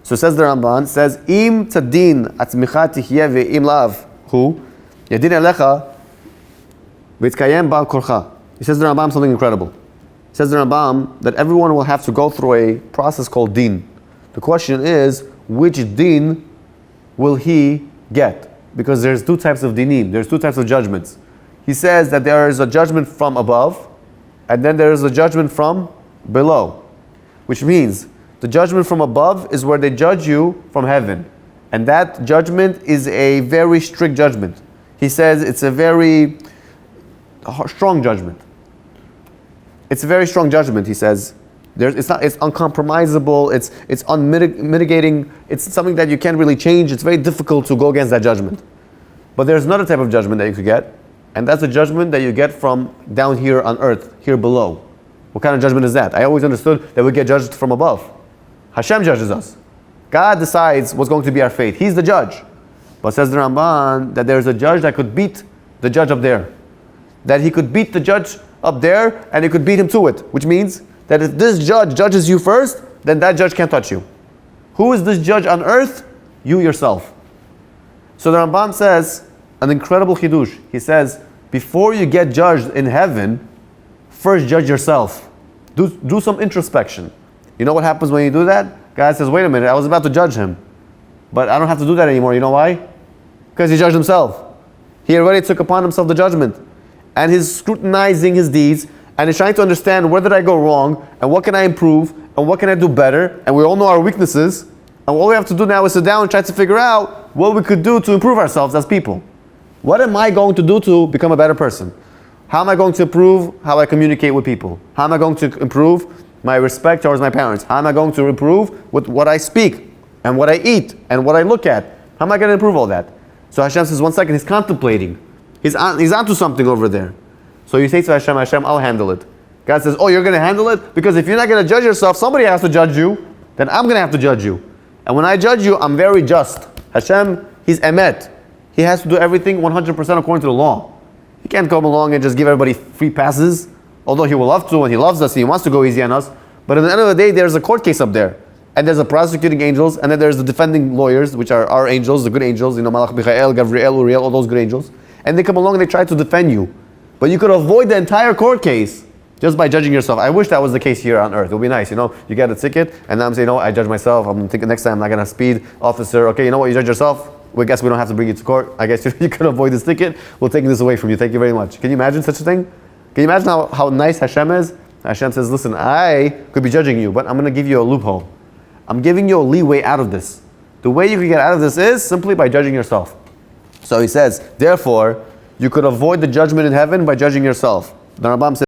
So says the Ramban, says, Im tzadin atzmicha tihyeh ve'im lav. Who? Yadin elecha v'tzkayem ba'al korcha. He says the Rambam something incredible. He says the Rambam that everyone will have to go through a process called din. The question is, which din will he get? Because there's two types of dinim, there's two types of judgments. He says that there is a judgment from above, and then there is a judgment from below. Which means, the judgment from above is where they judge you from heaven. And that judgment is a very strict judgment. He says it's a very strong judgment. It's a very strong judgment, he says. It's uncompromisable, it's unmitigating, it's something that you can't really change. It's very difficult to go against that judgment. But there's another type of judgment that you could get, and that's a judgment that you get from down here on earth, here below. What kind of judgment is that? I always understood that we get judged from above. Hashem judges us. God decides what's going to be our fate. He's the judge. But says the Ramban that there's a judge that could beat the judge up there. That he could beat the judge up there and he could beat him to it. Which means that if this judge judges you first, then that judge can't touch you. Who is this judge on earth? You yourself. So the Rambam says an incredible chidush. He says, before you get judged in heaven, first judge yourself. Do some introspection. You know what happens when you do that? God says, wait a minute, I was about to judge him. But I don't have to do that anymore. You know why? Because he judged himself. He already took upon himself the judgment. And he's scrutinizing his deeds, and he's trying to understand where did I go wrong, and what can I improve, and what can I do better. And we all know our weaknesses. And all we have to do now is sit down and try to figure out what we could do to improve ourselves as people. What am I going to do to become a better person? How am I going to improve how I communicate with people? How am I going to improve my respect towards my parents? How am I going to improve with what I speak and what I eat and what I look at? How am I going to improve all that? So Hashem says, one second, he's contemplating. He's onto something over there. So you say to Hashem, Hashem, I'll handle it. God says, oh, you're going to handle it? Because if you're not going to judge yourself, somebody has to judge you. Then I'm going to have to judge you. And when I judge you, I'm very just. Hashem, he's emet. He has to do everything 100% according to the law. He can't come along and just give everybody free passes. Although he will love to, and he loves us, and he wants to go easy on us. But at the end of the day, there's a court case up there. And there's the prosecuting angels, and then there's the defending lawyers, which are our angels, the good angels, Malach Michael, Gabriel, Uriel, all those good angels. And they come along and they try to defend you. But you could avoid the entire court case just by judging yourself. I wish that was the case here on earth. It would be nice, you get a ticket, and now I'm saying, no, I judge myself. I'm thinking next time I'm not going to speed. Officer, okay, you know what, you judge yourself. We guess we don't have to bring you to court. I guess you could avoid this ticket. We'll take this away from you. Thank you very much. Can you imagine such a thing? Can you imagine how nice Hashem is? Hashem says, listen, I could be judging you, but I'm going to give you a loophole. I'm giving you a leeway out of this. The way you can get out of this is simply by judging yourself. So he says, therefore, you could avoid the judgment in heaven by judging yourself. The Rambam says,